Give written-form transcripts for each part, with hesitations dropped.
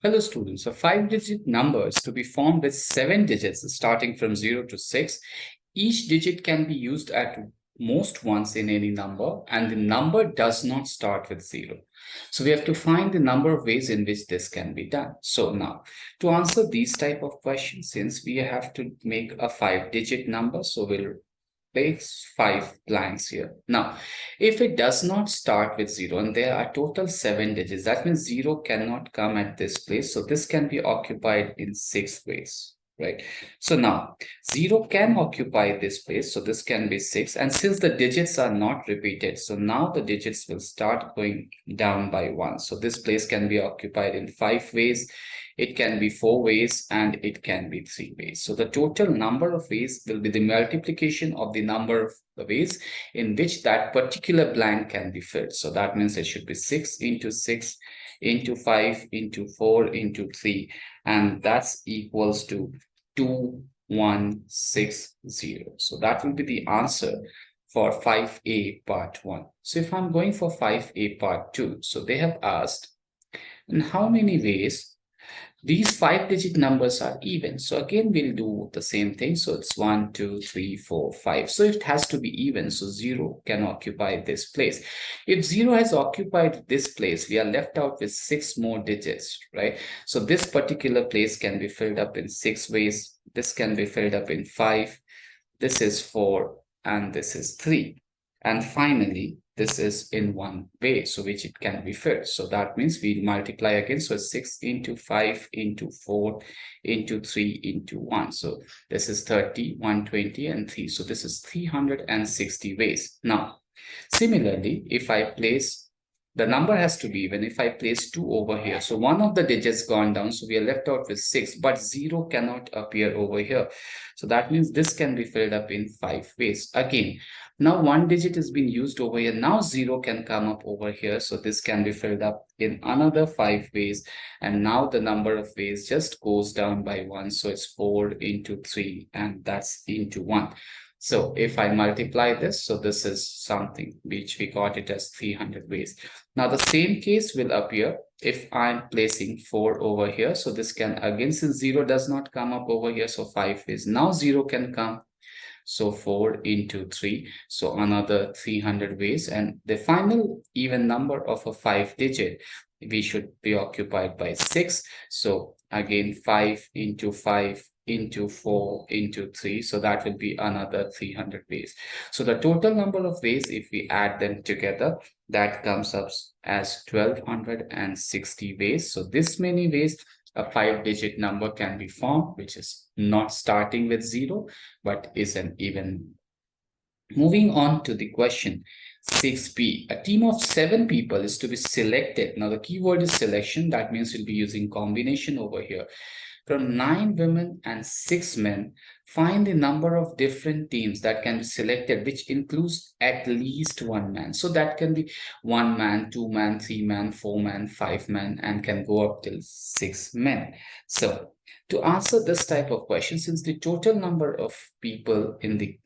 Hello students, a 5-digit number is to be formed with 7 digits starting from 0 to 6. Each digit can be used at most once in any number and the number does not start with 0. So we have to find the number of ways in which this can be done. So now to answer these type of questions, since we have to make a 5-digit number, so we'll place 5 blanks here. Now, if it does not start with 0 and there are total 7 digits, that means 0 cannot come at this place. So this can be occupied in 6 ways, right? So now 0 can occupy this place. So this can be 6. And since the digits are not repeated, so now the digits will start going down by 1. So this place can be occupied in 5 ways. It can be 4 ways and it can be 3 ways. So the total number of ways will be the multiplication of the number of the ways in which that particular blank can be filled. So that means it should be 6 into 6 into 5 into 4 into 3, and that's equals to 2160. So that will be the answer for 5A part 1. So if I'm going for 5A part 2, so they have asked in how many ways these 5-digit numbers are even. So again, we'll do the same thing. So it's 1, 2, 3, 4, 5. So it has to be even. So 0 can occupy this place. If 0 has occupied this place, we are left out with 6 more digits, right? So this particular place can be filled up in 6 ways. This can be filled up in 5. This is 4 and this is 3. And finally, this is in 1 way, so which it can be filled. So that means we multiply again. So 6 into 5 into 4 into 3 into 1. So this is 30, 120 and 3. So this is 360 ways. Now, similarly, if I place the number has to be even. If I place 2 over here, so one of the digits gone down, so we are left out with 6, but 0 cannot appear over here. So that means this can be filled up in 5 ways. Again, now one digit is being used over here. Now 0 can come up over here. So this can be filled up in another 5 ways. And now the number of ways just goes down by 1. So it's 4 into 3 and that's into 1. So if I multiply this, so this is something which we got it as 300 ways. Now the same case will appear if I'm placing 4 over here. So this can again, since 0 does not come up over here, so 5 ways. Now 0 can come. So 4 into 3, so another 300 ways. And the final even number of a 5-digit, we should be occupied by 6. So again, 5 into 5 into 4 into 3. So that will be another 300 ways. So the total number of ways, if we add them together, that comes up as 1260 ways. So this many ways a 5-digit number can be formed, which is not starting with 0, but is an even. Moving on to the question 6b. A team of 7 people is to be selected. Now the keyword is selection. That means we'll be using combination over here. From 9 women and 6 men, find the number of different teams that can be selected, which includes at least 1 man. So that can be 1 man, 2 man, 3 man, 4 man, 5 man, and can go up till 6 men. So to answer this type of question, since the total number of people in the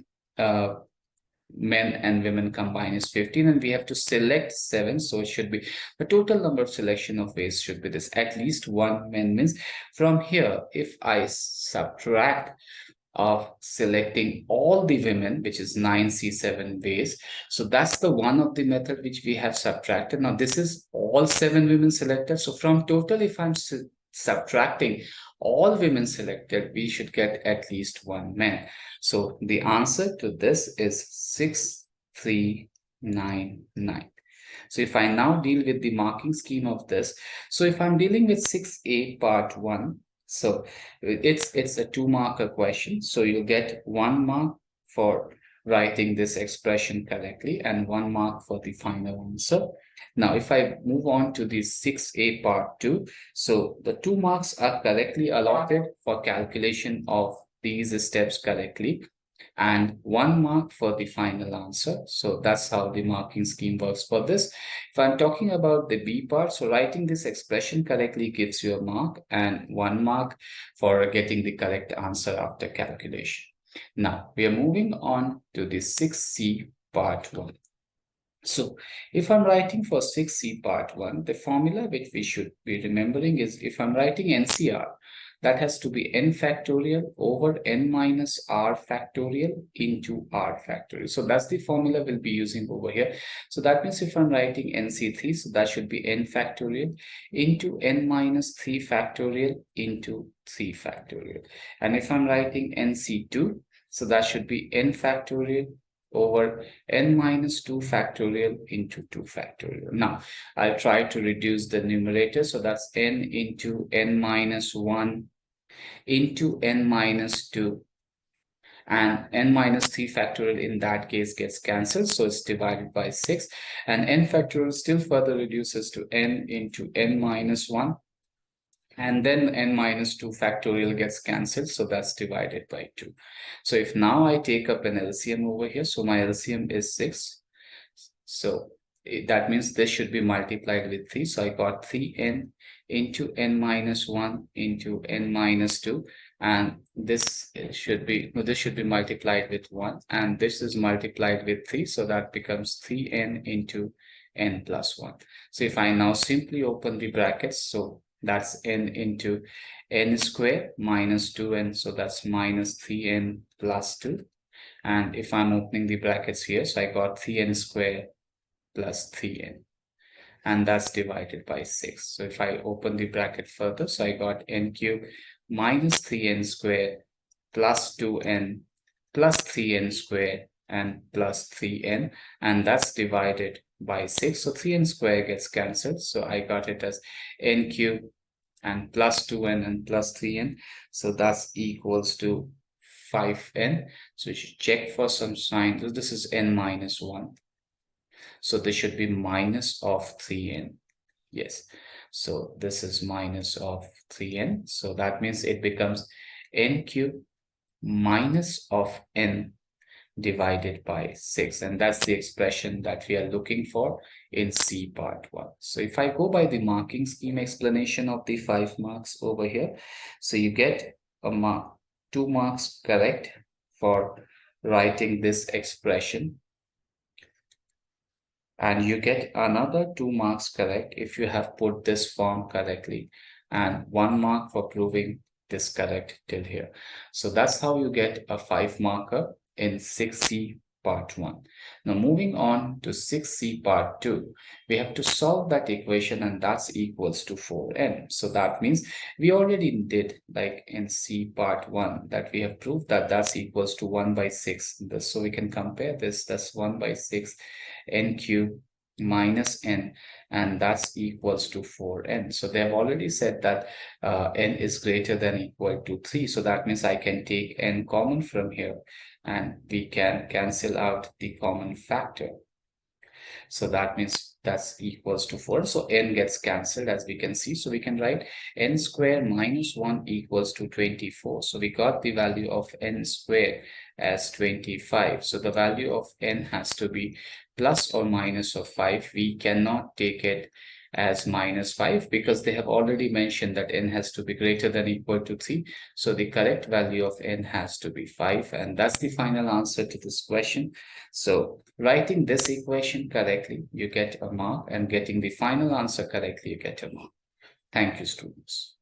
men and women combined is 15 and we have to select 7, so it should be the total number of selection of ways should be this. At least 1 man means from here, if I subtract of selecting all the women, which is 9C7 ways, so that's the one of the method which we have subtracted. Now this is all 7 women selected, so from total, if I'm subtracting all women selected, we should get at least 1 man. So the answer to this is 6399. So if I now deal with the marking scheme of this, so if I'm dealing with 6A part 1, so it's a 2-marker question. So you'll get 1 mark for writing this expression correctly and 1 mark for the final answer. Now, if I move on to the 6A part 2, so the 2 marks are correctly allotted for calculation of these steps correctly and 1 mark for the final answer. So that's how the marking scheme works for this. If I'm talking about the B part, so writing this expression correctly gives you a mark and 1 mark for getting the correct answer after calculation. Now, we are moving on to the 6C part 1. So if I'm writing for 6C part 1, the formula which we should be remembering is, if I'm writing NCR, that has to be n factorial over n minus r factorial into r factorial. So that's the formula we'll be using over here. So that means if I'm writing NC3, so that should be n factorial into n minus 3 factorial into 3 factorial. And if I'm writing NC2, so that should be n factorial over n minus 2 factorial into 2 factorial. Now, I'll try to reduce the numerator. So that's n into n minus 1 into n minus 2. And n minus 3 factorial in that case gets cancelled. So it's divided by 6. And n factorial still further reduces to n into n minus 1. And then n minus 2 factorial gets cancelled, so that's divided by 2. So if now I take up an LCM over here, so my LCM is 6. So that means this should be multiplied with 3. So I got 3n into n minus 1 into n minus 2. And this should be multiplied with 1. And this is multiplied with 3. So that becomes 3n into n plus 1. So if I now simply open the brackets, so that's n into n square minus 2n. So that's minus 3n plus 2. And if I'm opening the brackets here, so I got 3n square plus 3n. And that's divided by 6. So if I open the bracket further, so I got n cubed minus 3n square plus 2n plus 3n square and plus 3n. And that's divided by 6. So 3n square gets cancelled. So I got it as n cubed and plus 2n and plus 3n. So that's equals to 5n. So you should check for some sign. This is n minus 1. So this should be minus of 3n. Yes. So this is minus of 3n. So that means it becomes n cubed minus of n divided by 6, and that's the expression that we are looking for in C part 1. So if I go by the marking scheme explanation of the 5 marks over here, so you get a mark, 2 marks correct for writing this expression, and you get another 2 marks correct if you have put this form correctly, and 1 mark for proving this correct till here. So that's how you get a 5 marker in 6C part 1. Now moving on to 6C part 2, we have to solve that equation, and that's equals to 4n. So that means we already did, like in C part 1, that we have proved that that's equals to 1 by 6. So we can compare this, that's 1 by 6 n cubed minus n, and that's equals to 4n. So they've already said that n is greater than equal to 3. So that means I can take n common from here, and we can cancel out the common factor. So that means that's equals to 4. So n gets cancelled, as we can see. So we can write n square minus 1 equals to 24. So we got the value of n square as 25. So the value of n has to be plus or minus of 5. We cannot take it as minus 5 because they have already mentioned that n has to be greater than equal to 3. So the correct value of n has to be 5, and that's the final answer to this question. So writing this equation correctly, you get a mark, and getting the final answer correctly, you get a mark. Thank you, students.